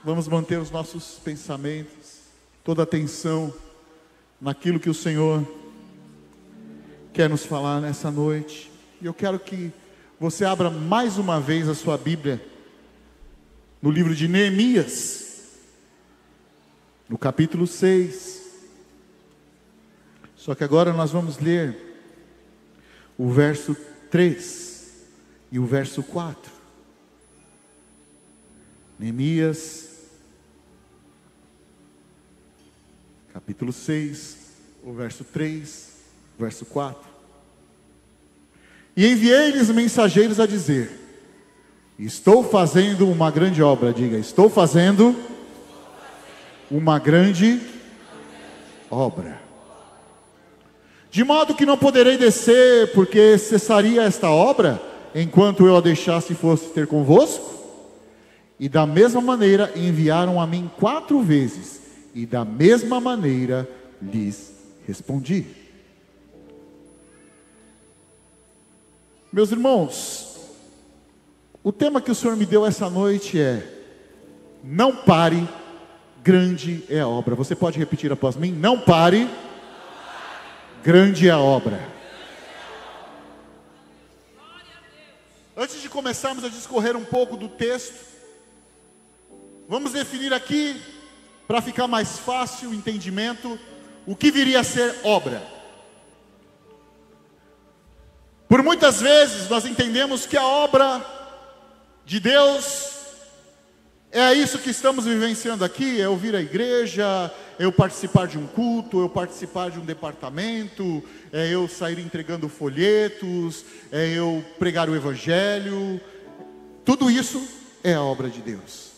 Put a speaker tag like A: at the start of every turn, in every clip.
A: Vamos manter os nossos pensamentos, toda a atenção naquilo que o Senhor quer nos falar nessa noite. E eu quero que você abra mais uma vez a sua Bíblia no livro de Neemias, no capítulo 6. Só que agora nós vamos ler o verso 3 e o verso 4. Neemias, capítulo 6, o verso 3, o verso 4. E enviei-lhes mensageiros a dizer: estou fazendo uma grande obra. Diga, estou fazendo uma grande obra. De modo que não poderei descer, porque cessaria esta obra, enquanto eu a deixasse e fosse ter convosco. E da mesma maneira enviaram a mim 4 vezes, e da mesma maneira lhes respondi. Meus irmãos, o tema que o Senhor me deu essa noite é: não pare, grande é a obra. Você pode repetir após mim? Não pare, grande é a obra. Antes de começarmos a discorrer um pouco do texto, vamos definir aqui, para ficar mais fácil o entendimento, o que viria a ser obra. Por muitas vezes nós entendemos que a obra de Deus é isso que estamos vivenciando aqui: é ouvir a igreja, é eu participar de um culto, é eu participar de um departamento, é eu sair entregando folhetos, é eu pregar o evangelho. Tudo isso é a obra de Deus.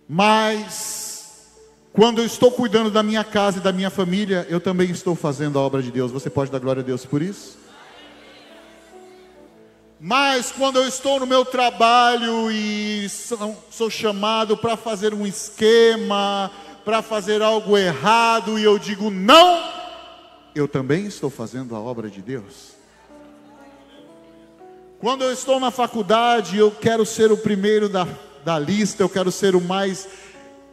A: Mas quando eu estou cuidando da minha casa e da minha família, eu também estou fazendo a obra de Deus. Você pode dar glória a Deus por isso? Mas quando eu estou no meu trabalho e sou chamado para fazer um esquema, para fazer algo errado, e eu digo não, eu também estou fazendo a obra de Deus. Quando eu estou na faculdade, eu quero ser o primeiro da lista, eu quero ser o mais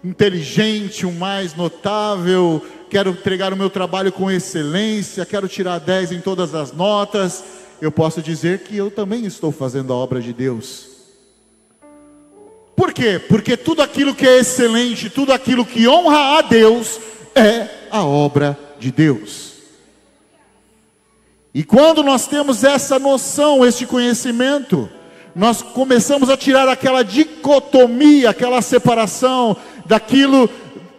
A: inteligente, o mais notável, quero entregar o meu trabalho com excelência, quero tirar 10 em todas as notas. Eu posso dizer que eu também estou fazendo a obra de Deus. Por quê? Porque tudo aquilo que é excelente, tudo aquilo que honra a Deus, é a obra de Deus. E quando nós temos essa noção, este conhecimento, nós começamos a tirar aquela dicotomia, aquela separação daquilo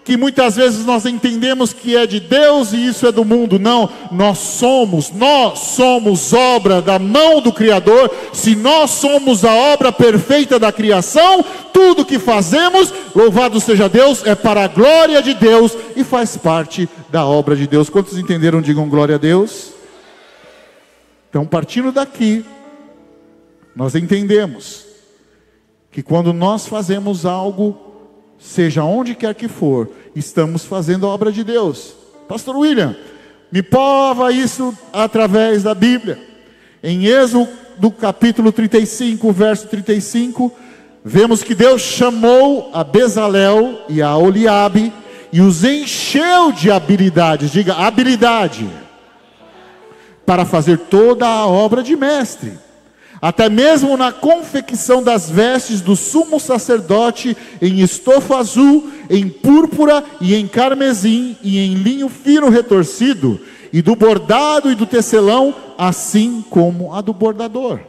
A: que muitas vezes nós entendemos que é de Deus e isso é do mundo. Não, nós somos obra da mão do Criador. Se nós somos a obra perfeita da criação, tudo que fazemos, louvado seja Deus, é para a glória de Deus e faz parte da obra de Deus. Quantos entenderam? Digam glória a Deus. Então, partindo daqui, nós entendemos que quando nós fazemos algo, seja onde quer que for, estamos fazendo a obra de Deus. Pastor William, me prova isso através da Bíblia. Em Êxodo, do capítulo 35, verso 35, vemos que Deus chamou a Bezalel e a Oliabe e os encheu de habilidades. Diga, habilidade, para fazer toda a obra de mestre. Até mesmo na confecção das vestes do sumo sacerdote, em estofa azul, em púrpura e em carmesim, e em linho fino retorcido, e do bordado e do tecelão, assim como a do bordador.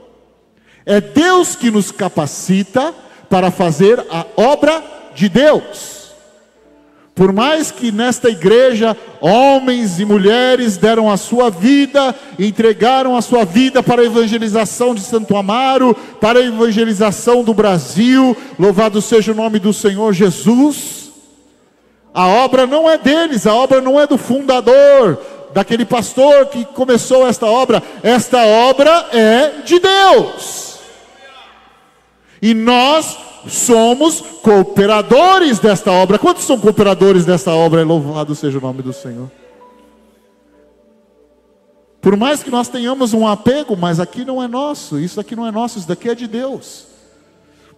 A: É Deus que nos capacita para fazer a obra de Deus. Por mais que nesta igreja, homens e mulheres deram a sua vida, entregaram a sua vida para a evangelização de Santo Amaro, para a evangelização do Brasil, louvado seja o nome do Senhor Jesus, a obra não é deles, a obra não é do fundador, daquele pastor que começou esta obra é de Deus. E nós somos cooperadores desta obra. Quantos são cooperadores desta obra? Louvado seja o nome do Senhor. Por mais que nós tenhamos um apego, mas aqui não é nosso, isso aqui não é nosso, isso daqui é de Deus.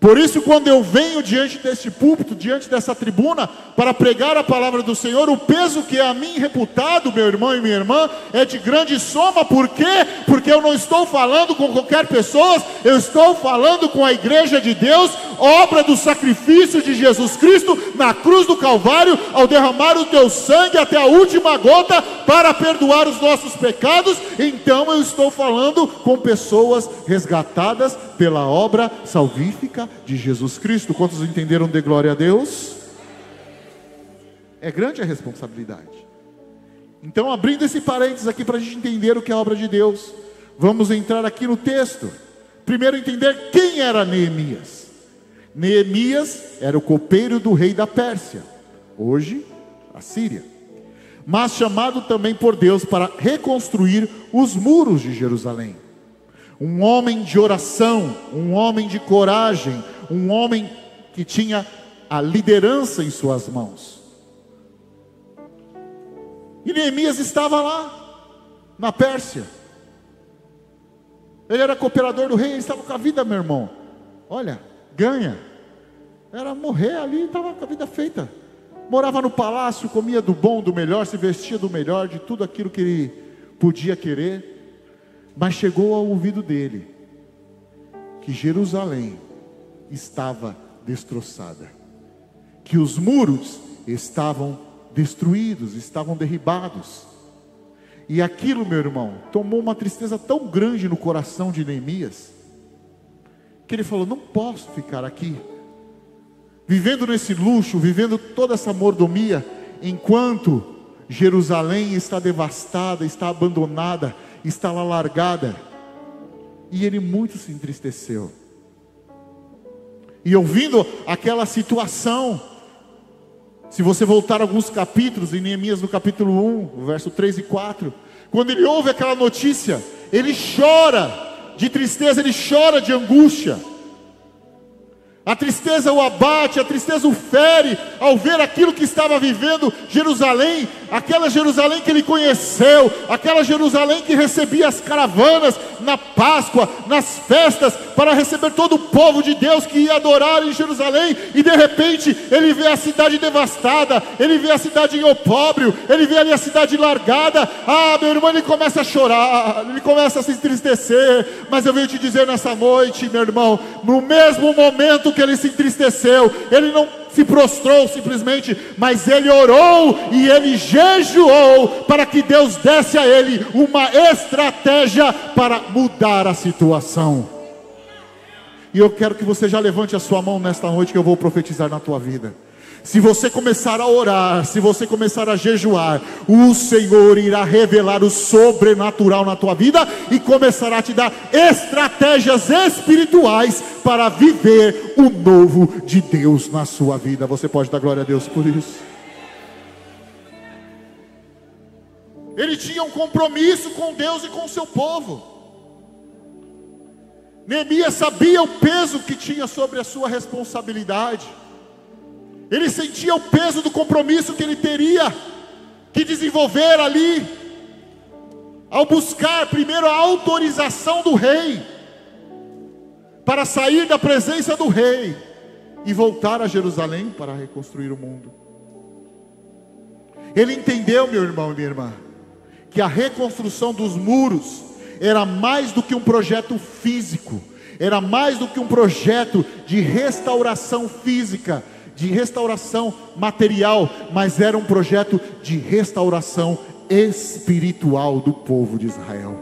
A: Por isso, quando eu venho diante deste púlpito, diante dessa tribuna, para pregar a palavra do Senhor, o peso que é a mim reputado, meu irmão e minha irmã, é de grande soma. Por quê? Porque eu não estou falando com qualquer pessoa, eu estou falando com a igreja de Deus, obra do sacrifício de Jesus Cristo na cruz do Calvário, ao derramar o teu sangue até a última gota para perdoar os nossos pecados. Então eu estou falando com pessoas resgatadas pela obra salvífica de Jesus Cristo. Quantos entenderam? De glória a Deus? É grande a responsabilidade. Então, abrindo esse parênteses aqui para a gente entender o que é a obra de Deus, vamos entrar aqui no texto. Primeiro, entender quem era Neemias. Neemias era o copeiro do rei da Pérsia, hoje a Síria, mas chamado também por Deus para reconstruir os muros de Jerusalém. Um homem de oração, um homem de coragem, um homem que tinha a liderança em suas mãos. E Neemias estava lá, na Pérsia. Ele era cooperador do rei, ele estava com a vida, meu irmão. Olha, ganha. Era morrer ali, estava com a vida feita. Morava no palácio, comia do bom, do melhor, se vestia do melhor, de tudo aquilo que ele podia querer. Mas chegou ao ouvido dele que Jerusalém estava destroçada, que os muros estavam destruídos, estavam derribados. E aquilo, meu irmão, tomou uma tristeza tão grande no coração de Neemias, que ele falou: não posso ficar aqui, vivendo nesse luxo, vivendo toda essa mordomia, enquanto Jerusalém está devastada, está abandonada, está lá largada. E ele muito se entristeceu. E ouvindo aquela situação, se você voltar alguns capítulos, em Neemias no capítulo 1, verso 3 e 4, quando ele ouve aquela notícia, ele chora de tristeza, ele chora de angústia. A tristeza o abate, a tristeza o fere, ao ver aquilo que estava vivendo Jerusalém, aquela Jerusalém que ele conheceu, aquela Jerusalém que recebia as caravanas na Páscoa, nas festas, para receber todo o povo de Deus que ia adorar em Jerusalém. E de repente ele vê a cidade devastada, ele vê a cidade em opróbrio, ele vê ali a cidade largada. Ah, meu irmão, ele começa a chorar, ele começa a se entristecer. Mas eu venho te dizer nessa noite, meu irmão, no mesmo momento que ele se entristeceu, ele não se prostrou simplesmente, mas ele orou e ele jejuou para que Deus desse a ele uma estratégia para mudar a situação. E eu quero que você já levante a sua mão nesta noite, que eu vou profetizar na tua vida. Se você começar a orar, se você começar a jejuar, o Senhor irá revelar o sobrenatural na tua vida e começará a te dar estratégias espirituais para viver o novo de Deus na sua vida. Você pode dar glória a Deus por isso? Ele tinha um compromisso com Deus e com o seu povo. Neemias sabia o peso que tinha sobre a sua responsabilidade. Ele sentia o peso do compromisso que ele teria que desenvolver ali, ao buscar primeiro a autorização do rei, para sair da presença do rei e voltar a Jerusalém para reconstruir o mundo. Ele entendeu, meu irmão e minha irmã, que a reconstrução dos muros era mais do que um projeto físico, era mais do que um projeto de restauração física, de restauração material, mas era um projeto de restauração espiritual do povo de Israel.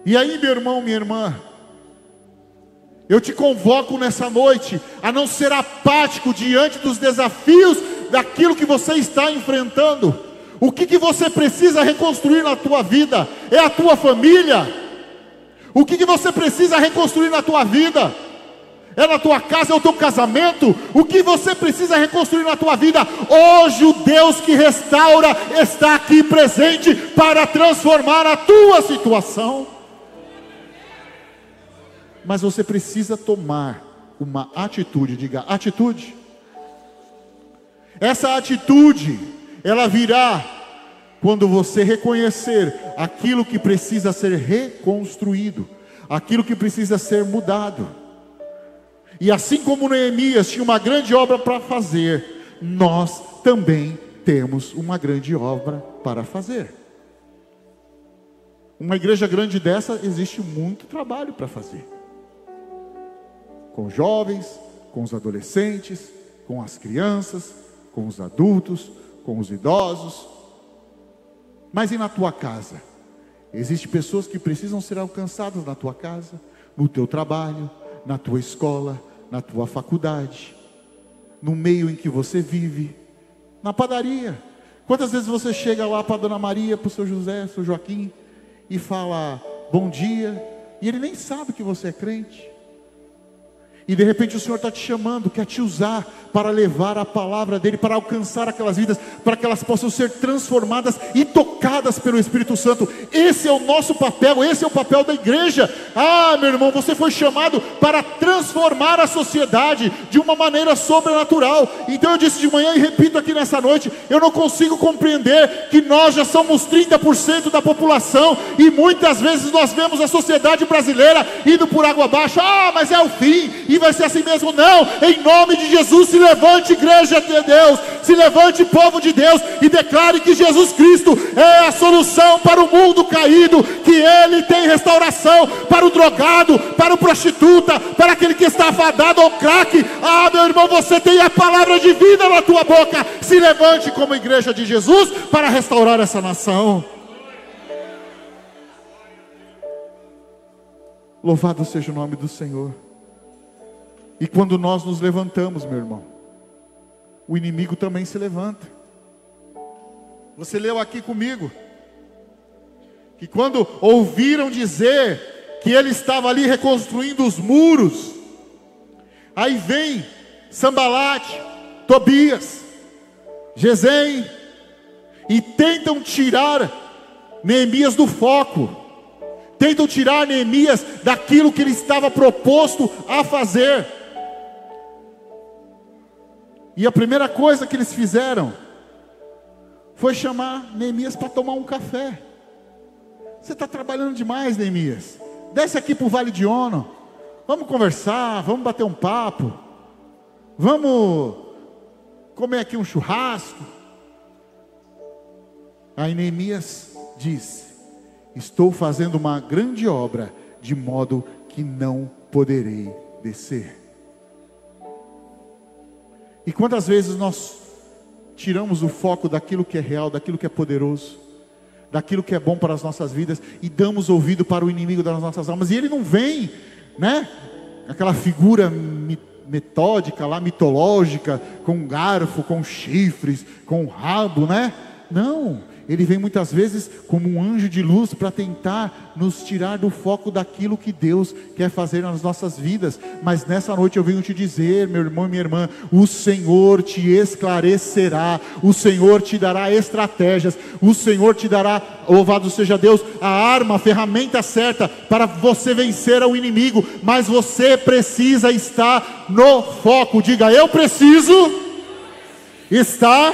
A: E aí, meu irmão, minha irmã, eu te convoco nessa noite a não ser apático diante dos desafios daquilo que você está enfrentando. O que você precisa reconstruir na tua vida? É a tua família? O que você precisa reconstruir na tua vida? É na tua casa, é o teu casamento? O que você precisa reconstruir na tua vida? Hoje o Deus que restaura está aqui presente para transformar a tua situação. Mas você precisa tomar uma atitude. Diga, atitude. Essa atitude, ela virá quando você reconhecer aquilo que precisa ser reconstruído. aquilo que precisa ser mudado. E assim como Neemias tinha uma grande obra para fazer, nós também temos uma grande obra para fazer. Uma igreja grande dessa, existe muito trabalho para fazer. Com os jovens, com os adolescentes, com as crianças, com os adultos, com os idosos. Mas e na tua casa? Existem pessoas que precisam ser alcançadas na tua casa, no teu trabalho, na tua escola, na tua faculdade, no meio em que você vive, na padaria. Quantas vezes você chega lá para a Dona Maria, para o seu José, seu Joaquim, e fala bom dia, e ele nem sabe que você é crente. E de repente o Senhor está te chamando, quer te usar para levar a palavra dEle, para alcançar aquelas vidas, para que elas possam ser transformadas e tocadas pelo Espírito Santo. Esse é o nosso papel, esse é o papel da igreja. Ah, meu irmão, você foi chamado para transformar a sociedade de uma maneira sobrenatural. Então eu disse de manhã e repito aqui nessa noite, eu não consigo compreender que nós já somos 30% da população, e muitas vezes nós vemos a sociedade brasileira indo por água abaixo. Ah, mas é o fim, e vai ser assim mesmo. Não, em nome de Jesus, se levante igreja de Deus, se levante povo de Deus, e declare que Jesus Cristo é a solução para o mundo caído, que Ele tem restauração para o drogado, para o prostituta, para aquele que está afadado ao crack. Ah, meu irmão, você tem a palavra de vida na tua boca. Se levante como igreja de Jesus para restaurar essa nação. Louvado seja o nome do Senhor. E quando nós nos levantamos, meu irmão, o inimigo também se levanta. Você leu aqui comigo que quando ouviram dizer que ele estava ali reconstruindo os muros, aí vem Sambalate, Tobias, Gesem, e tentam tirar Neemias do foco, tentam tirar Neemias daquilo que ele estava proposto a fazer. E a primeira coisa que eles fizeram foi chamar Neemias para tomar um café. Você está trabalhando demais, Neemias. Desce aqui para o Vale de Ono. Vamos conversar, vamos bater um papo. Vamos comer aqui um churrasco. Aí Neemias diz: estou fazendo uma grande obra, de modo que não poderei descer. E quantas vezes nós tiramos o foco daquilo que é real, daquilo que é poderoso, daquilo que é bom para as nossas vidas, e damos ouvido para o inimigo das nossas almas, e ele não vem, né? Aquela figura metódica lá, mitológica, com garfo, com chifres, com rabo, né? Não, ele vem muitas vezes como um anjo de luz para tentar nos tirar do foco daquilo que Deus quer fazer nas nossas vidas. Mas nessa noite eu venho te dizer, meu irmão e minha irmã, o Senhor te esclarecerá, o Senhor te dará estratégias, o Senhor te dará, louvado seja Deus, a arma, a ferramenta certa para você vencer ao inimigo. Mas você precisa estar no foco. Diga: eu preciso estar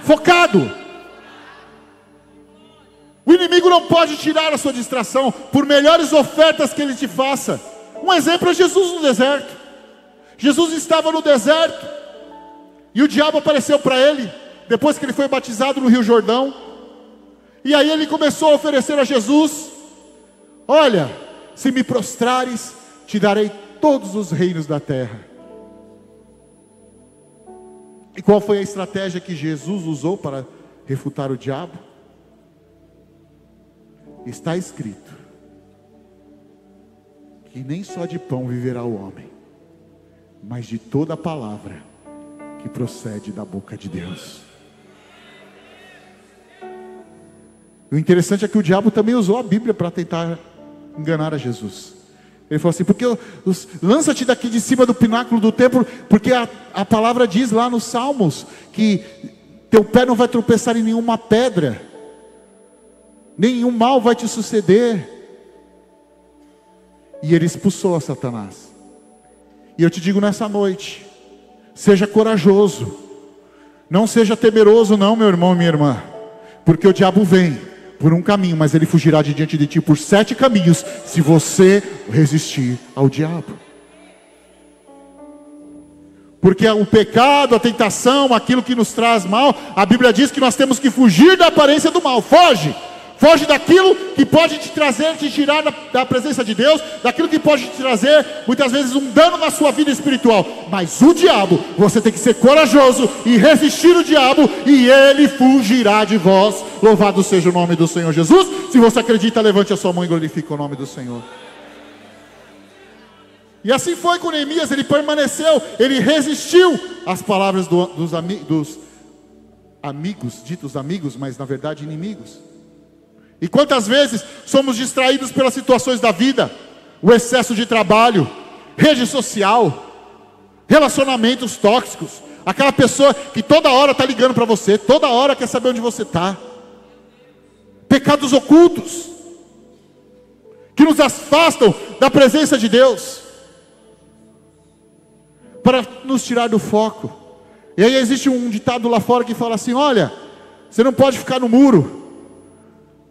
A: focado. O inimigo não pode tirar a sua distração, por melhores ofertas que ele te faça. Um exemplo é Jesus no deserto. Jesus estava no deserto, e o diabo apareceu para ele, depois que ele foi batizado no Rio Jordão. E aí ele começou a oferecer a Jesus: olha, se me prostrares, te darei todos os reinos da terra. E qual foi a estratégia que Jesus usou para refutar o diabo? Está escrito que nem só de pão viverá o homem, mas de toda a palavra que procede da boca de Deus. O interessante é que o diabo também usou a Bíblia para tentar enganar a Jesus. Ele falou assim: porque lança-te daqui de cima do pináculo do templo, porque a palavra diz lá nos Salmos que teu pé não vai tropeçar em nenhuma pedra, nenhum mal vai te suceder. E ele expulsou a Satanás. E eu te digo nessa noite: seja corajoso, não seja temeroso não, meu irmão e minha irmã, porque o diabo vem por um caminho, mas ele fugirá de diante de ti por 7 caminhos, se você resistir ao diabo. Porque o pecado, a tentação, aquilo que nos traz mal, a Bíblia diz que nós temos que fugir da aparência do mal. Foge! Foge daquilo que pode te trazer, te tirar da presença de Deus, daquilo que pode te trazer, muitas vezes, um dano na sua vida espiritual. Mas o diabo, você tem que ser corajoso e resistir o diabo, e ele fugirá de vós. Louvado seja o nome do Senhor Jesus. Se você acredita, levante a sua mão e glorifique o nome do Senhor. E assim foi com Neemias, ele permaneceu, ele resistiu às palavras dos amigos, ditos amigos, mas na verdade inimigos. E quantas vezes somos distraídos pelas situações da vida, o excesso de trabalho, rede social, relacionamentos tóxicos, aquela pessoa que toda hora está ligando para você, toda hora quer saber onde você está, pecados ocultos, que nos afastam da presença de Deus, para nos tirar do foco. E aí existe um ditado lá fora que fala assim: olha, você não pode ficar no muro,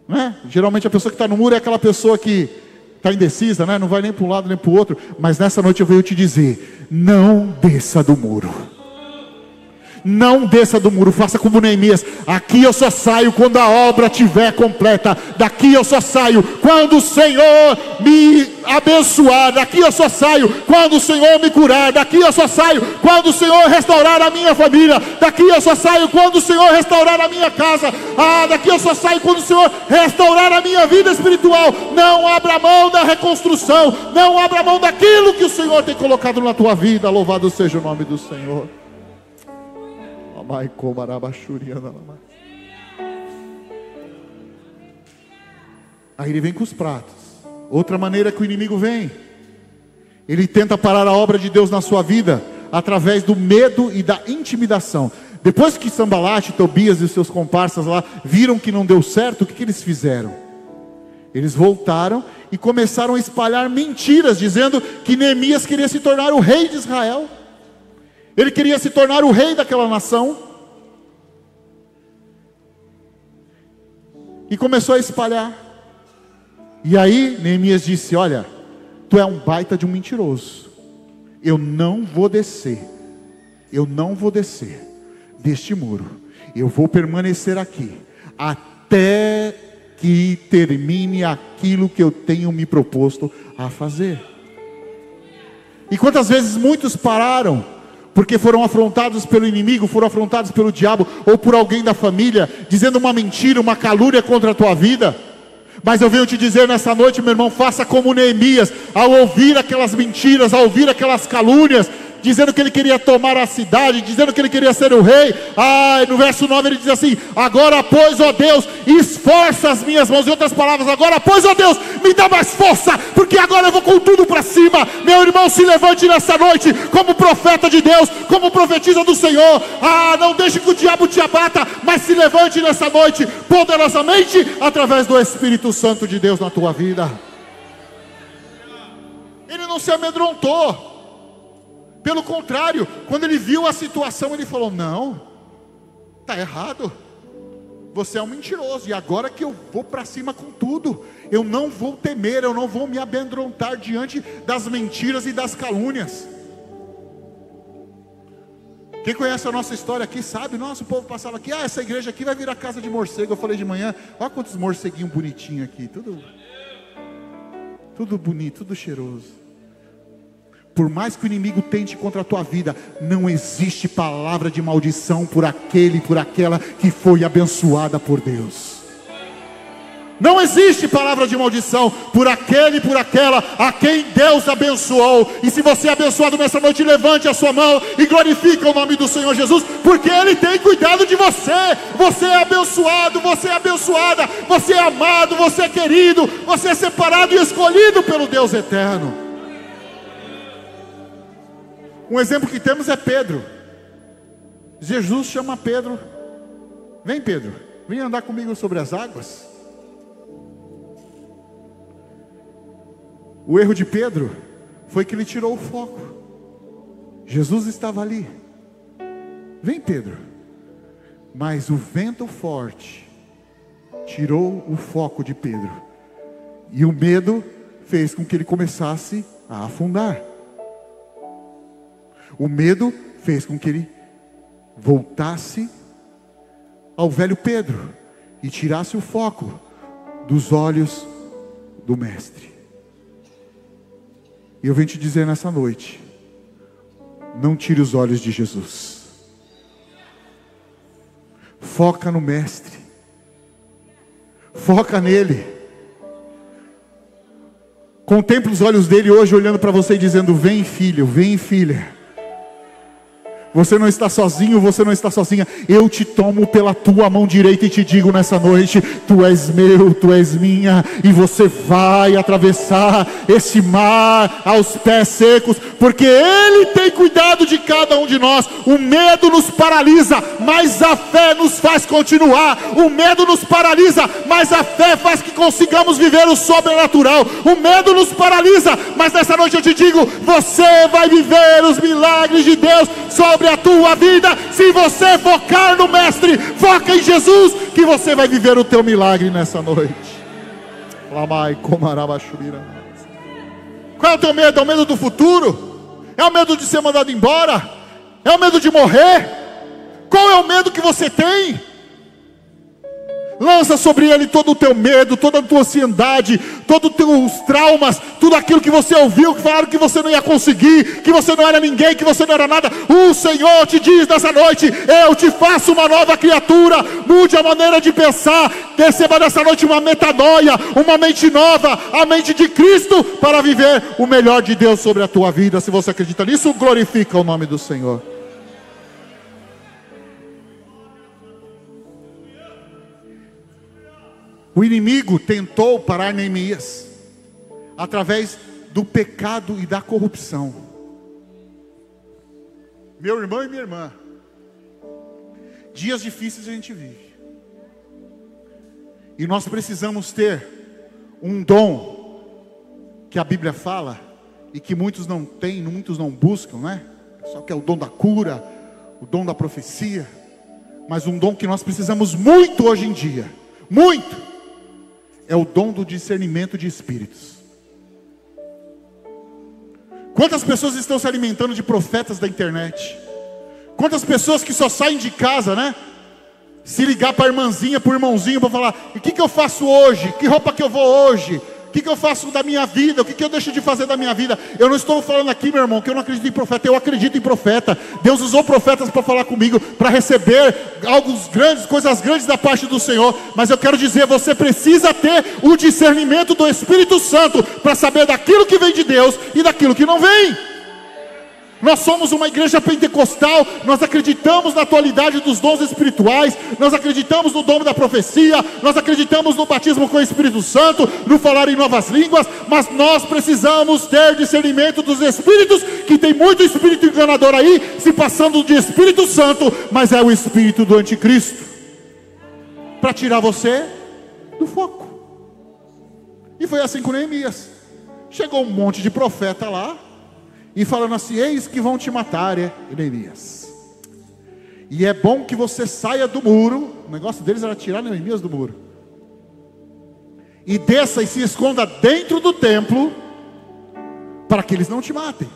A: né? Geralmente a pessoa que está no muro é aquela pessoa que está indecisa, né? Não vai nem para um lado nem para o outro. Mas nessa noite eu venho te dizer: não desça do muro. Não desça do muro, faça como Neemias. Aqui eu só saio quando a obra estiver completa. Daqui eu só saio quando o Senhor me abençoar. Daqui eu só saio quando o Senhor me curar. Daqui eu só saio quando o Senhor restaurar a minha família. Daqui eu só saio quando o Senhor restaurar a minha casa. Daqui eu só saio quando o Senhor restaurar a minha vida espiritual. Não abra mão da reconstrução. Não abra mão daquilo que o Senhor tem colocado na tua vida. Louvado seja o nome do Senhor. Aí ele vem com os pratos. Outra maneira que o inimigo vem, ele tenta parar a obra de Deus na sua vida através do medo e da intimidação. Depois que Sambalate, Tobias e os seus comparsas lá viram que não deu certo, o que eles fizeram? Eles voltaram e começaram a espalhar mentiras, dizendo que Neemias queria se tornar o rei de Israel. Ele queria se tornar o rei daquela nação. E começou a espalhar. E aí Neemias disse: olha, tu é um baita de um mentiroso. Eu não vou descer. Eu não vou descer deste muro. Eu vou permanecer aqui até que termine aquilo que eu tenho me proposto a fazer. E quantas vezes muitos pararam porque foram afrontados pelo inimigo, foram afrontados pelo diabo, ou por alguém da família, dizendo uma mentira, uma calúnia contra a tua vida. Mas eu venho te dizer nessa noite, meu irmão, faça como Neemias, ao ouvir aquelas mentiras, ao ouvir aquelas calúnias, dizendo que ele queria tomar a cidade, dizendo que ele queria ser o rei. No verso 9 ele diz assim: agora pois, ó Deus, esforça as minhas mãos. Em outras palavras, agora pois, ó Deus, me dá mais força, porque agora eu vou com tudo para cima. Meu irmão, se levante nessa noite como profeta de Deus, como profetisa do Senhor. Não deixe que o diabo te abata, mas se levante nessa noite poderosamente através do Espírito Santo de Deus na tua vida. Ele não se amedrontou. Pelo contrário, quando ele viu a situação, ele falou: não, está errado, você é um mentiroso, e agora que eu vou para cima com tudo, eu não vou temer, eu não vou me amedrontar diante das mentiras e das calúnias. Quem conhece a nossa história aqui sabe, nosso povo passava aqui: essa igreja aqui vai virar casa de morcego. Eu falei de manhã: olha quantos morceguinhos bonitinhos aqui, tudo bonito, tudo cheiroso. Por mais que o inimigo tente contra a tua vida, não existe palavra de maldição por aquele e por aquela que foi abençoada por Deus. Não existe palavra de maldição por aquele e por aquela a quem Deus abençoou. E se você é abençoado nessa noite, levante a sua mão e glorifique o nome do Senhor Jesus, porque Ele tem cuidado de você. Você é abençoado, você é abençoada, você é amado, você é querido, você é separado e escolhido pelo Deus eterno. Um exemplo que temos é Pedro. Jesus chama Pedro: vem Pedro, vem andar comigo sobre as águas. O erro de Pedro foi que ele tirou o foco. Jesus estava ali: vem Pedro. Mas o vento forte tirou o foco de Pedro. E o medo fez com que ele começasse a afundar. O medo fez com que ele voltasse ao velho Pedro e tirasse o foco dos olhos do mestre. E eu venho te dizer nessa noite: não tire os olhos de Jesus. Foca no mestre. Foca nele. Contemple os olhos dele hoje olhando para você e dizendo: vem filho, vem filha. Você não está sozinho, você não está sozinha. Eu te tomo pela tua mão direita e te digo nessa noite: tu és meu, tu és minha. E você vai atravessar esse mar aos pés secos, porque Ele tem cuidado de cada um de nós. O medo nos paralisa, mas a fé nos faz continuar. O medo nos paralisa, mas a fé faz que consigamos viver o sobrenatural. O medo nos paralisa, mas nessa noite eu te digo: você vai viver os milagres de Deus sobre a tua vida, se você focar no mestre. Foca em Jesus, que você vai viver o teu milagre nessa noite. Qual é o teu medo? É o medo do futuro? É o medo de ser mandado embora? É o medo de morrer? Qual é o medo que você tem? Lança sobre ele todo o teu medo, toda a tua ansiedade, todos os teus traumas, tudo aquilo que você ouviu, que falaram que você não ia conseguir, que você não era ninguém, que você não era nada. O Senhor te diz nessa noite: eu te faço uma nova criatura. Mude a maneira de pensar. Receba nessa noite uma metanoia, uma mente nova, a mente de Cristo, para viver o melhor de Deus sobre a tua vida. Se você acredita nisso, glorifica o nome do Senhor. O inimigo tentou parar Neemias através do pecado e da corrupção. Meu irmão e minha irmã, dias difíceis a gente vive, e nós precisamos ter um dom que a Bíblia fala e que muitos não têm, muitos não buscam, né? Só que é o dom da cura, o dom da profecia. Mas um dom que nós precisamos muito hoje em dia, muito, é o dom do discernimento de espíritos. Quantas pessoas estão se alimentando de profetas da internet? Quantas pessoas que só saem de casa, né? Se ligar para a irmãzinha, para o irmãozinho, para falar: o que eu faço hoje? Que roupa que eu vou hoje? O que eu faço da minha vida? O que eu deixo de fazer da minha vida? Eu não estou falando aqui, meu irmão, que eu não acredito em profeta. Eu acredito em profeta. Deus usou profetas para falar comigo, para receber algo grandes, coisas grandes da parte do Senhor. Mas eu quero dizer, você precisa ter o discernimento do Espírito Santo para saber daquilo que vem de Deus e daquilo que não vem. Nós somos uma igreja pentecostal, nós acreditamos na atualidade dos dons espirituais, nós acreditamos no dom da profecia, nós acreditamos no batismo com o Espírito Santo, no falar em novas línguas, mas nós precisamos ter discernimento dos espíritos, que tem muito espírito enganador aí, se passando de Espírito Santo, mas é o espírito do anticristo, para tirar você do foco. E foi assim com Neemias. Chegou um monte de profeta lá, e falando assim: eis que vão te matar, Neemias. E é bom que você saia do muro. O negócio deles era tirar Neemias do muro. E desça e se esconda dentro do templo, para que eles não te matem.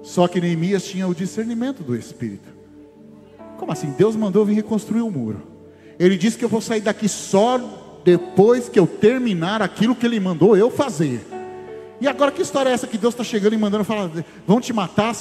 A: Só que Neemias tinha o discernimento do Espírito. Como assim? Deus mandou eu vir reconstruir o muro. Ele disse que eu vou sair daqui só depois que eu terminar aquilo que Ele mandou eu fazer. E agora que história é essa que Deus está chegando e mandando falar: vão te matar,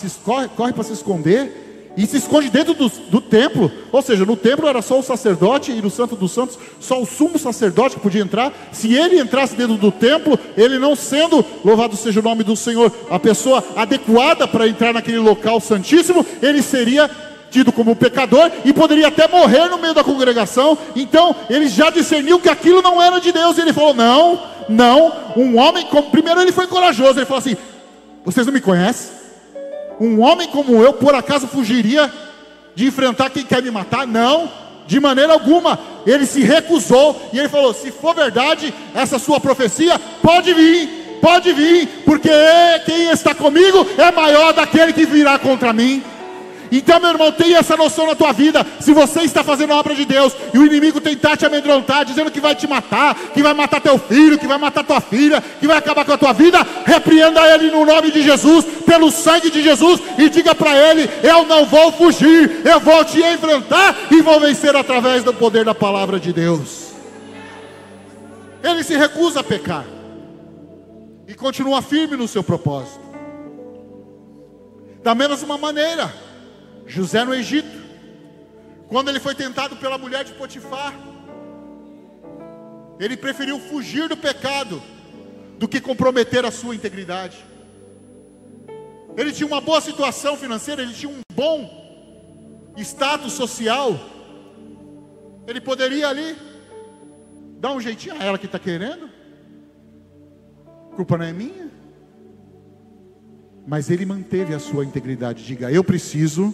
A: corre para se esconder, e se esconde dentro do templo? Ou seja, no templo era só o sacerdote, e no Santo dos Santos só o sumo sacerdote que podia entrar. Se ele entrasse dentro do templo, ele não sendo, louvado seja o nome do Senhor, a pessoa adequada para entrar naquele local santíssimo, ele seria tido como pecador e poderia até morrer no meio da congregação. Então ele já discerniu que aquilo não era de Deus, e ele falou: não, um homem como... Primeiro ele foi corajoso, ele falou assim: vocês não me conhecem? Um homem como eu, por acaso, fugiria de enfrentar quem quer me matar? Não, de maneira alguma. Ele se recusou, e ele falou: se for verdade essa sua profecia, pode vir, porque quem está comigo é maior daquele que virá contra mim. Então, meu irmão, tenha essa noção na tua vida. Se você está fazendo a obra de Deus e o inimigo tentar te amedrontar, dizendo que vai te matar, que vai matar teu filho, que vai matar tua filha, que vai acabar com a tua vida, repreenda ele no nome de Jesus, pelo sangue de Jesus, e diga para ele: eu não vou fugir, eu vou te enfrentar e vou vencer através do poder da palavra de Deus. Ele se recusa a pecar e continua firme no seu propósito. Da mesma maneira, José no Egito, quando ele foi tentado pela mulher de Potifar, ele preferiu fugir do pecado do que comprometer a sua integridade. Ele tinha uma boa situação financeira, ele tinha um bom status social. Ele poderia ali dar um jeitinho a ela que está querendo. A culpa não é minha. Mas ele manteve a sua integridade. Diga: eu preciso,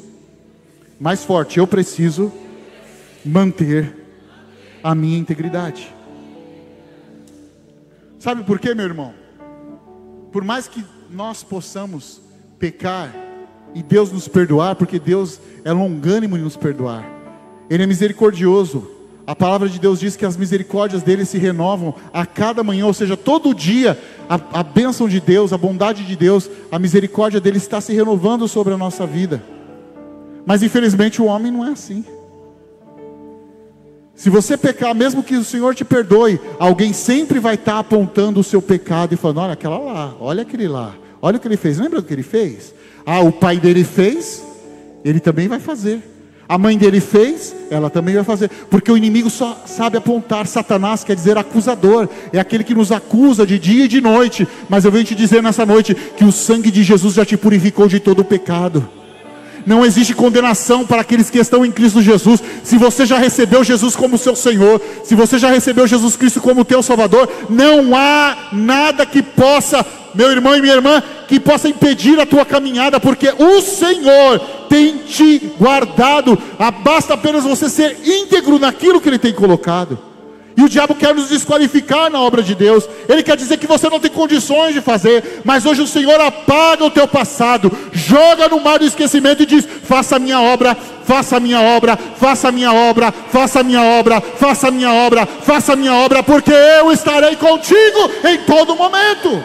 A: mais forte, eu preciso manter a minha integridade. Sabe por quê, meu irmão? Por mais que nós possamos pecar e Deus nos perdoar, porque Deus é longânimo em nos perdoar, Ele é misericordioso. A palavra de Deus diz que as misericórdias dele se renovam a cada manhã, ou seja, todo dia a bênção de Deus, a bondade de Deus, a misericórdia dele está se renovando sobre a nossa vida. Mas infelizmente o homem não é assim. Se você pecar, mesmo que o Senhor te perdoe, alguém sempre vai estar apontando o seu pecado e falando: olha aquela lá, olha aquele lá, olha o que ele fez. Lembra do que ele fez? Ah, o pai dele fez, ele também vai fazer. A mãe dele fez, ela também vai fazer. Porque o inimigo só sabe apontar. Satanás quer dizer acusador, é aquele que nos acusa de dia e de noite. Mas eu venho te dizer nessa noite que o sangue de Jesus já te purificou de todo o pecado. Não existe condenação para aqueles que estão em Cristo Jesus. Se você já recebeu Jesus como seu Senhor, se você já recebeu Jesus Cristo como teu Salvador, não há nada que possa, meu irmão e minha irmã, que possa impedir a tua caminhada, porque o Senhor tem te guardado. Basta apenas você ser íntegro naquilo que Ele tem colocado. E o diabo quer nos desqualificar na obra de Deus. Ele quer dizer que você não tem condições de fazer. Mas hoje o Senhor apaga o teu passado, joga no mar do esquecimento e diz: faça a minha obra, faça a minha obra, faça a minha obra, faça a minha obra, faça a minha obra, faça a minha obra, porque eu estarei contigo em todo momento.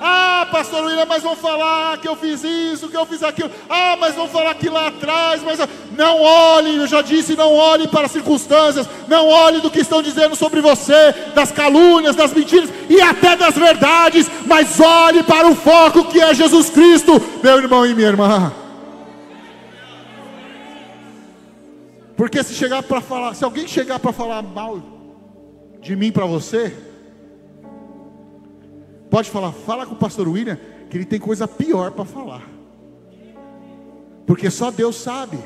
A: Ah, pastor William, mas vão falar que eu fiz isso, que eu fiz aquilo. Ah, mas vão falar que lá atrás. Mas não olhe, eu já disse, não olhe para as circunstâncias. Não olhe do que estão dizendo sobre você, das calúnias, das mentiras e até das verdades. Mas olhe para o foco que é Jesus Cristo, meu irmão e minha irmã. Porque se alguém chegar para falar mal de mim para você, pode falar: fala com o pastor William, que ele tem coisa pior para falar. Porque só Deus sabe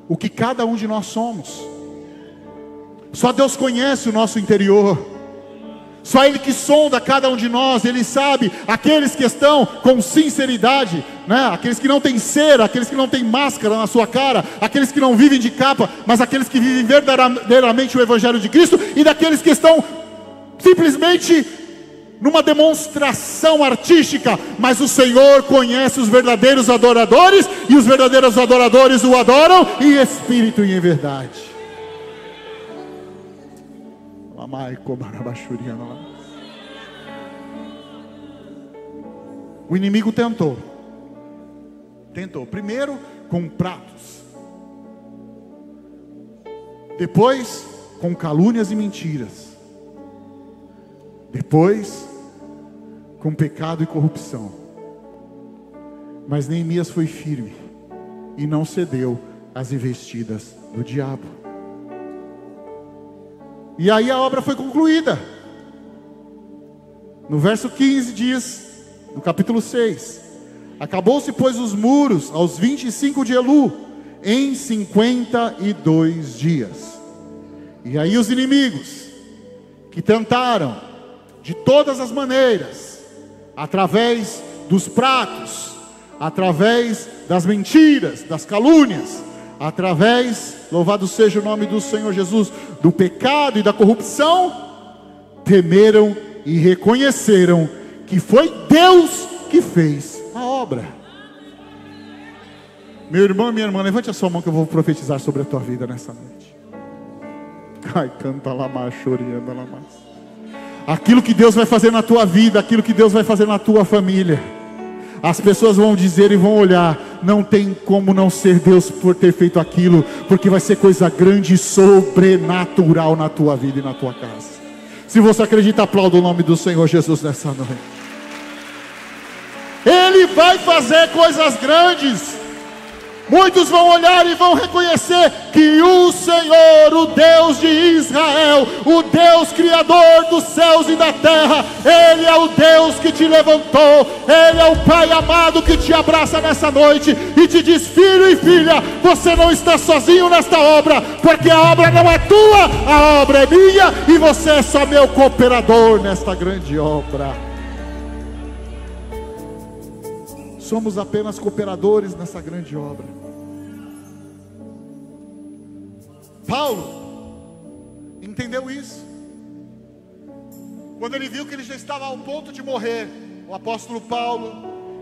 A: o que cada um de nós somos. Só Deus conhece o nosso interior. Só Ele que sonda cada um de nós. Ele sabe aqueles que estão com sinceridade, né? Aqueles que não têm cera, aqueles que não têm máscara na sua cara, aqueles que não vivem de capa, mas aqueles que vivem verdadeiramente o Evangelho de Cristo, e daqueles que estão simplesmente numa demonstração artística. Mas o Senhor conhece os verdadeiros adoradores, e os verdadeiros adoradores o adoram em espírito e em verdade. O inimigo tentou primeiro com pratos, depois com calúnias e mentiras, depois com pecado e corrupção. Mas Neemias foi firme e não cedeu às investidas do diabo. E aí a obra foi concluída. No verso 15 diz, no capítulo 6: acabou-se, pois, os muros aos 25 de Elu, em 52 dias. E aí os inimigos, que tentaram de todas as maneiras, através dos pratos, através das mentiras, das calúnias, através, louvado seja o nome do Senhor Jesus, do pecado e da corrupção, temeram e reconheceram que foi Deus que fez a obra. Meu irmão e minha irmã, levante a sua mão que eu vou profetizar sobre a tua vida nessa noite. Ai, canta lá mais, choriando lá mais. Aquilo que Deus vai fazer na tua vida, aquilo que Deus vai fazer na tua família, as pessoas vão dizer e vão olhar, não tem como não ser Deus por ter feito aquilo, porque vai ser coisa grande e sobrenatural na tua vida e na tua casa. Se você acredita, aplauda o nome do Senhor Jesus nessa noite. Ele vai fazer coisas grandes. Muitos vão olhar e vão reconhecer que o Senhor, o Deus de Israel, o Deus criador dos céus e da terra, Ele é o Deus que te levantou, Ele é o Pai amado que te abraça nessa noite e te diz: filho e filha, você não está sozinho nesta obra, porque a obra não é tua, a obra é minha e você é só meu cooperador nesta grande obra. Somos apenas cooperadores nessa grande obra. Paulo entendeu isso. Quando ele viu que ele já estava ao ponto de morrer, o apóstolo Paulo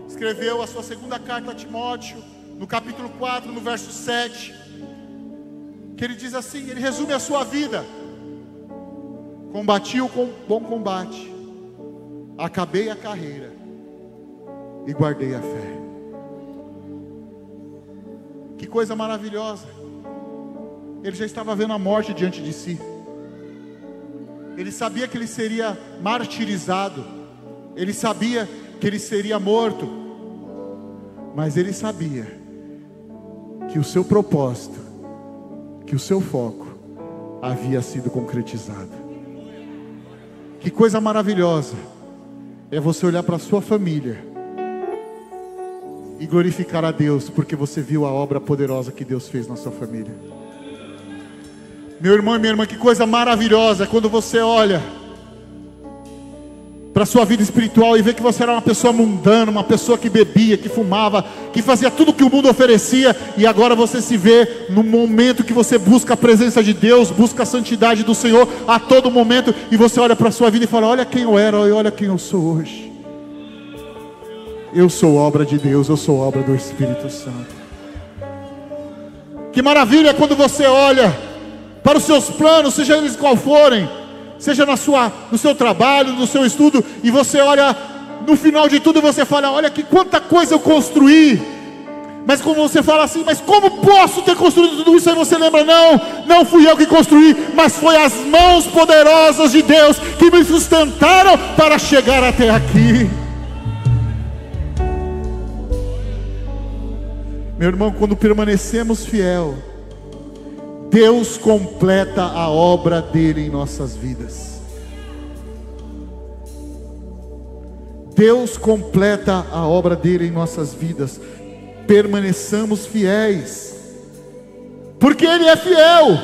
A: escreveu a sua segunda carta a Timóteo, no capítulo 4, no verso 7, que ele diz assim, ele resume a sua vida: combati o bom combate, acabei a carreira e guardei a fé. Que coisa maravilhosa. Ele já estava vendo a morte diante de si. Ele sabia que ele seria martirizado. Ele sabia que ele seria morto. Mas ele sabia que o seu propósito, que o seu foco havia sido concretizado. Que coisa maravilhosa é você olhar para a sua família e glorificar a Deus, porque você viu a obra poderosa que Deus fez na sua família. Meu irmão e minha irmã, que coisa maravilhosa quando você olha para a sua vida espiritual e vê que você era uma pessoa mundana, uma pessoa que bebia, que fumava, que fazia tudo que o mundo oferecia, e agora você se vê no momento que você busca a presença de Deus, busca a santidade do Senhor a todo momento, e você olha para a sua vida e fala: olha quem eu era e olha quem eu sou hoje. Eu sou obra de Deus, eu sou obra do Espírito Santo. Que maravilha quando você olha para os seus planos, seja eles qual forem, seja no seu trabalho, no seu estudo, e você olha no final de tudo e você fala: olha que quanta coisa eu construí. Mas quando você fala assim: mas como posso ter construído tudo isso? Aí você lembra: não fui eu que construí, mas foi as mãos poderosas de Deus que me sustentaram para chegar até aqui. Meu irmão, quando permanecemos fiel, Deus completa a obra dele em nossas vidas. Deus completa a obra dele em nossas vidas. Permaneçamos fiéis, porque ele é fiel.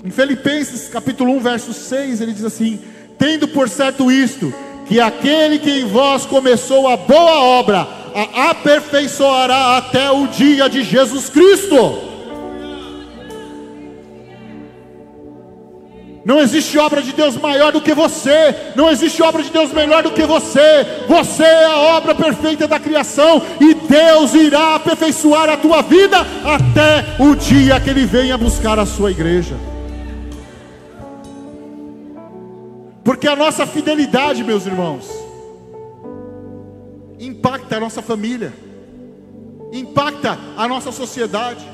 A: Em Filipenses capítulo 1 verso 6, ele diz assim: tendo por certo isto, que aquele que em vós começou a boa obra a aperfeiçoará até o dia de Jesus Cristo. Não existe obra de Deus maior do que você. Não existe obra de Deus melhor do que você. Você é a obra perfeita da criação, e Deus irá aperfeiçoar a tua vida até o dia que Ele venha buscar a sua igreja. Porque a nossa fidelidade, meus irmãos, impacta a nossa família, impacta a nossa sociedade,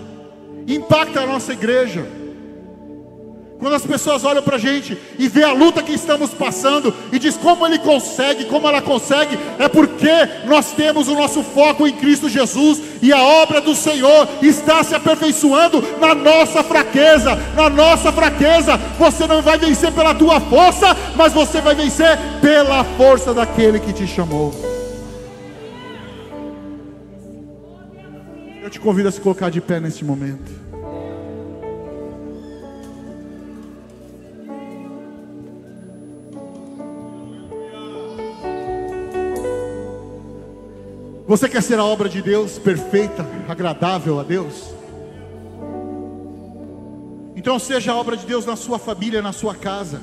A: impacta a nossa igreja. Quando as pessoas olham para a gente e vê a luta que estamos passando e diz como ele consegue, como ela consegue, é porque nós temos o nosso foco em Cristo Jesus, e a obra do Senhor está se aperfeiçoando na nossa fraqueza. Na nossa fraqueza, você não vai vencer pela tua força, mas você vai vencer pela força daquele que te chamou. Eu te convido a se colocar de pé neste momento. Você quer ser a obra de Deus perfeita, agradável a Deus? Então seja a obra de Deus na sua família, na sua casa.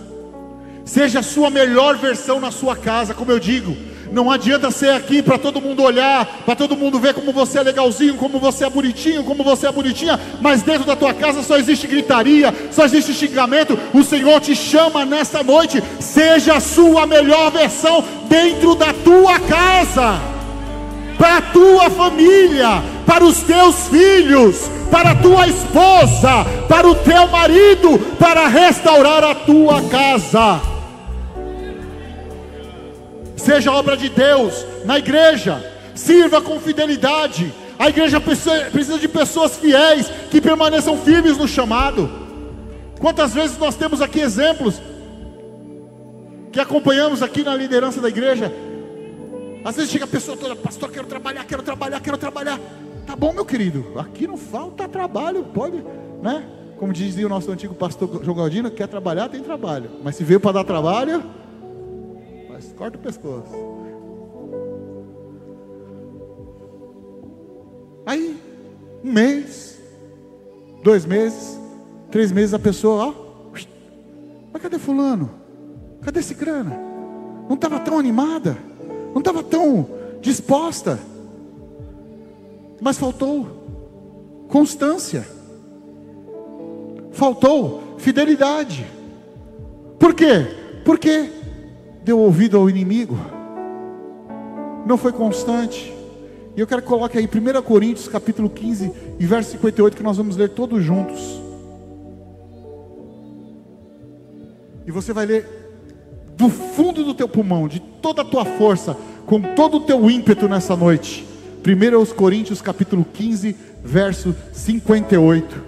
A: Seja a sua melhor versão na sua casa. Como eu digo, Não adianta ser aqui para todo mundo olhar, para todo mundo ver como você é legalzinho, como você é bonitinho, como você é bonitinha, mas dentro da tua casa só existe gritaria, só existe xingamento. O Senhor te chama nesta noite, seja a sua melhor versão dentro da tua casa, para a tua família, para os teus filhos, para a tua esposa, para o teu marido, para restaurar a tua casa. Seja obra de Deus na igreja, sirva com fidelidade. A igreja precisa de pessoas fiéis, que permaneçam firmes no chamado. Quantas vezes nós temos aqui exemplos, que acompanhamos aqui na liderança da igreja. Às vezes chega a pessoa toda: pastor, quero trabalhar. Tá bom, meu querido, aqui não falta trabalho, pode, né? Como dizia o nosso antigo pastor João Galdino: quer trabalhar, tem trabalho, mas se veio para dar trabalho, corta o pescoço. Aí, 1 mês, 2 meses, 3 meses, a pessoa, ó, mas cadê fulano? Cadê cicrana? Não estava tão animada, não estava tão disposta, mas faltou constância, faltou fidelidade. Por quê? Porque deu ouvido ao inimigo, não foi constante. E eu quero que coloque aí 1 Coríntios capítulo 15 e verso 58, que nós vamos ler todos juntos. E você vai ler do fundo do teu pulmão, de toda a tua força, com todo o teu ímpeto nessa noite. 1 Coríntios capítulo 15, verso 58.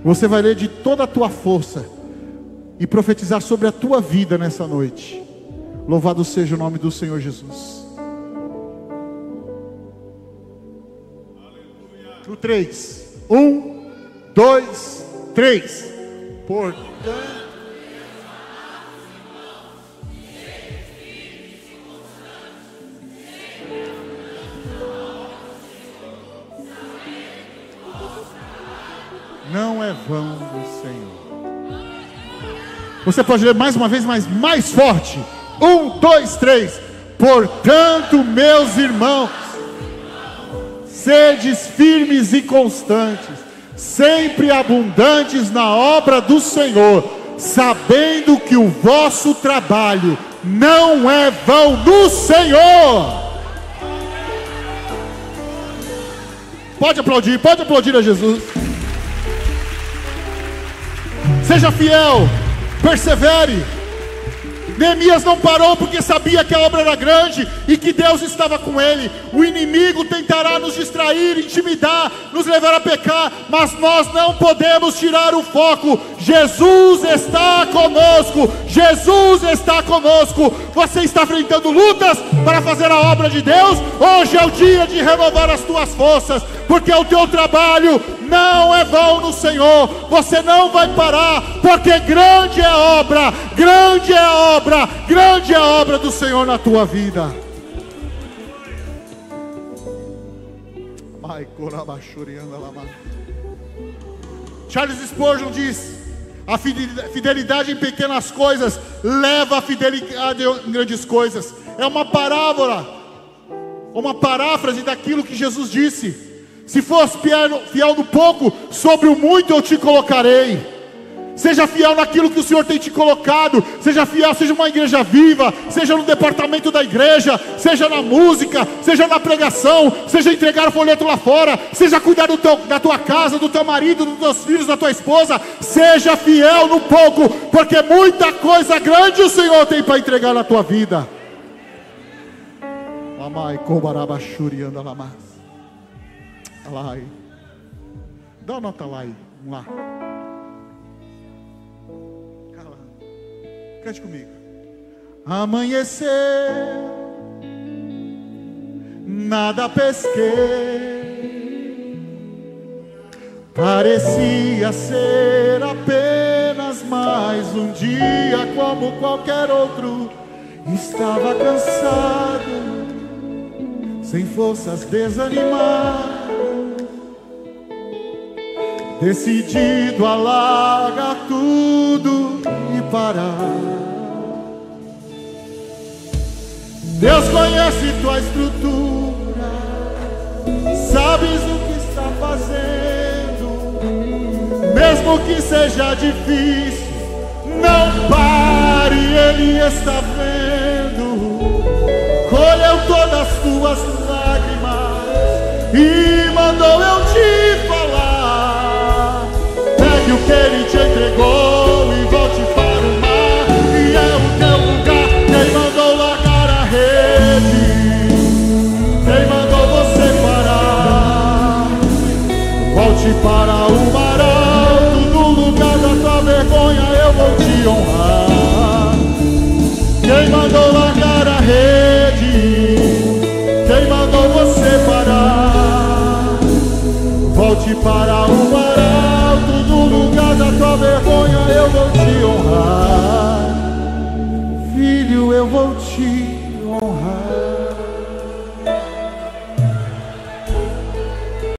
A: Você vai ler de toda a tua força e profetizar sobre a tua vida nessa noite. Louvado seja o nome do Senhor Jesus. No 3, 1, 2, 3. Portanto, não é vão do Senhor. Você pode ler mais uma vez, mas mais forte. 1, 2, 3. Portanto, meus irmãos, sedes firmes e constantes, sempre abundantes na obra do Senhor, sabendo que o vosso trabalho não é vão no Senhor. Pode aplaudir a Jesus. Seja fiel, persevere. Neemias não parou porque sabia que a obra era grande e que Deus estava com ele. O inimigo tentará nos distrair, intimidar, nos levar a pecar, mas nós não podemos tirar o foco. Jesus está conosco, Jesus está conosco. Você está enfrentando lutas para fazer a obra de Deus? Hoje é o dia de renovar as tuas forças, porque o teu trabalho não é vão no Senhor. Você não vai parar, porque grande é a obra, grande é a obra, grande é a obra do Senhor na tua vida. Charles Spurgeon diz: a fidelidade em pequenas coisas leva a fidelidade em grandes coisas. É uma parábola, uma paráfrase daquilo que Jesus disse: se fores fiel no pouco, sobre o muito eu te colocarei. Seja fiel naquilo que o Senhor tem te colocado. Seja fiel, seja uma igreja viva, seja no departamento da igreja, seja na música, seja na pregação, seja entregar o folheto lá fora, seja cuidar da tua casa, do teu marido, dos teus filhos, da tua esposa. Seja fiel no pouco, porque muita coisa grande o Senhor tem para entregar na tua vida. Dá uma nota lá aí. Vamos lá. Cante comigo. Amanheceu, nada pesquei, parecia ser apenas mais um dia como qualquer outro. Estava cansado, sem forças, desanimado, decidido a largar tudo e parar. Deus conhece tua estrutura, sabes o que está fazendo. Mesmo que seja difícil, não pare, Ele está vendo. Colheu todas as tuas lágrimas e mandou eu te falar. Pegue o que Ele te entregou e volte para o mar, e é o teu lugar. Quem mandou largar a rede? Quem mandou você parar? Volte para o mar alto, no lugar da tua vergonha eu vou te honrar. Quem mandou largar a rede? Quem mandou você parar? Volte para o mar alto.